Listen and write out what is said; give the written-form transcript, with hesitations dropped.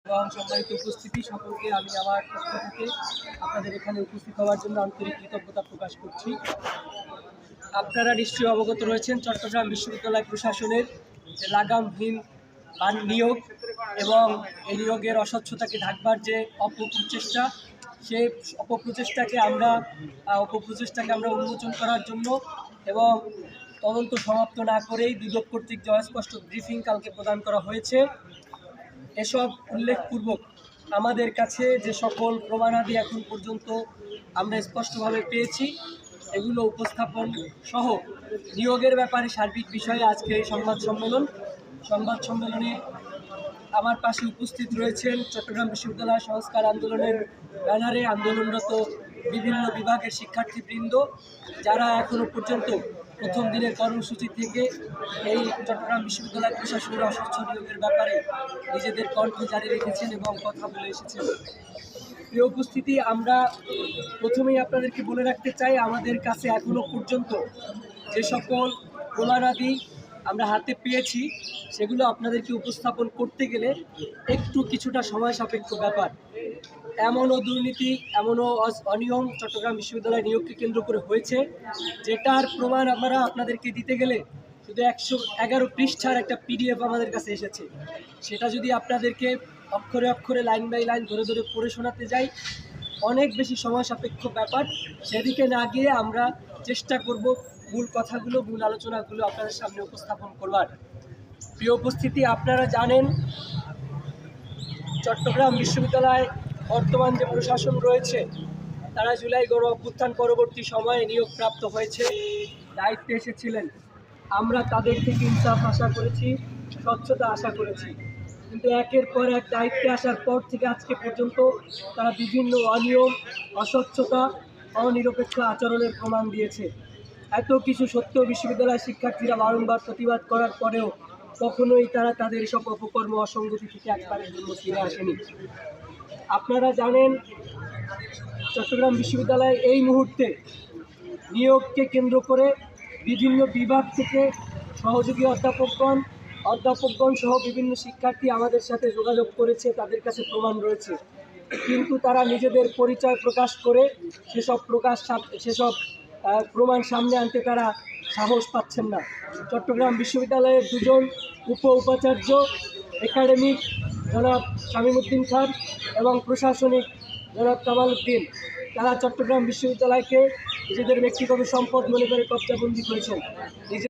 এবং সম্মানিত উপস্থিতি সকলকে আমি আমার পক্ষ থেকে আপনাদের এখানে উপস্থিত হওয়ার জন্য আন্তরিক কৃতজ্ঞতা প্রকাশ করছি। আপনারা নিশ্চয়ই অবগত রয়েছেন চট্টগ্রাম বিশ্ববিদ্যালয় প্রশাসনের যে লাগামহীন নিয়োগ এবং এই নিয়োগের অস্বচ্ছতাকে ঢাকবার যে অপপ্রচেষ্টা, সেই অপপ্রচেষ্টাকে আমরা উন্মোচন করার জন্য এবং তদন্ত সমাপ্ত না করেই দুদক কর্তৃক যে অস্পষ্ট ব্রিফিং কালকে প্রদান করা হয়েছে, এসব উল্লেখপূর্বক আমাদের কাছে যে সকল প্রমাণাদি এখন পর্যন্ত আমরা স্পষ্টভাবে পেয়েছি, এগুলো উপস্থাপন সহ নিয়োগের ব্যাপারে সার্বিক বিষয়ে আজকে এই সংবাদ সম্মেলনে আমার পাশে উপস্থিত রয়েছেন চট্টগ্রাম বিশ্ববিদ্যালয় সংস্কার আন্দোলনের ব্যানারে আন্দোলনরত বিভিন্ন বিভাগের শিক্ষার্থীবৃন্দ, যারা এখনও পর্যন্ত প্রথম দিনের কর্মসূচি থেকে এই চট্টগ্রাম বিশ্ববিদ্যালয় প্রশাসনের অস্বচ্ছ নিয়োগের ব্যাপারে নিজেদের কণ্ঠ জারি রেখেছেন এবং কথা বলে এসেছেন। প্রিয় উপস্থিতি, আমরা প্রথমেই আপনাদেরকে বলে রাখতে চাই, আমাদের কাছে এখনও পর্যন্ত যে সকল প্রমাণাদি আমরা হাতে পেয়েছি সেগুলো আপনাদেরকে উপস্থাপন করতে গেলে কিছুটা সময় সাপেক্ষ ব্যাপার। এমনও দুর্নীতি, এমনও অনিয়ম চট্টগ্রাম বিশ্ববিদ্যালয় নিয়োগকে কেন্দ্র করে হয়েছে, যেটার প্রমাণ আমরা আপনাদেরকে দিতে গেলে শুধু 111 পৃষ্ঠার একটা PDF আমাদের কাছে এসেছে। সেটা যদি আপনাদেরকে অক্ষরে অক্ষরে লাইন বাই লাইন ধরে ধরে পড়ে শোনাতে যাই, অনেক বেশি সময় সাপেক্ষ ব্যাপার। সেদিকে না গিয়ে আমরা চেষ্টা করব মূল কথাগুলো, মূল আলোচনাগুলো আপনাদের সামনে উপস্থাপন করবার। প্রিয় উপস্থিতি, আপনারা জানেন চট্টগ্রাম বিশ্ববিদ্যালয় বর্তমান যে প্রশাসন রয়েছে, তারা জুলাই গণ অভ্যুত্থান পরবর্তী সময়ে নিয়োগপ্রাপ্ত হয়েছে, দায়িত্বে এসেছিলেন। আমরা তাদের থেকে ইনসাফ আশা করেছি, স্বচ্ছতা আশা করেছি, কিন্তু একের পর এক দায়িত্বে আসার পর থেকে আজকে পর্যন্ত তারা বিভিন্ন অনিয়ম, অস্বচ্ছতা, অনিরপেক্ষ আচরণের প্রমাণ দিয়েছে। এত কিছু সত্ত্বেও বিশ্ববিদ্যালয়ের শিক্ষার্থীরা বারংবার প্রতিবাদ করার পরেও কখনোই তারা তাদের সব অপকর্ম, অসঙ্গতি থেকে একবারের জন্য ফিরে আসেনি। আপনারা জানেন চট্টগ্রাম বিশ্ববিদ্যালয়ে এই মুহূর্তে নিয়োগকে কেন্দ্র করে বিভিন্ন বিভাগ থেকে সহযোগী অধ্যাপকগণ সহ বিভিন্ন শিক্ষার্থী আমাদের সাথে যোগাযোগ করেছে, তাদের কাছে প্রমাণ রয়েছে, কিন্তু তারা নিজেদের পরিচয় প্রকাশ করে সেসব প্রমাণ সামনে আনতে তারা সাহস পাচ্ছেন না। চট্টগ্রাম বিশ্ববিদ্যালয়ের দুজন উপাচার্য, একাডেমিক জনাব শামীমউদ্দিন খান এবং প্রশাসনিক জনাব কামাল উদ্দিন, তারা চট্টগ্রাম বিশ্ববিদ্যালয়কে নিজেদের ব্যক্তিগত সম্পদ মনে করে কবজাবন্দি করেছেন।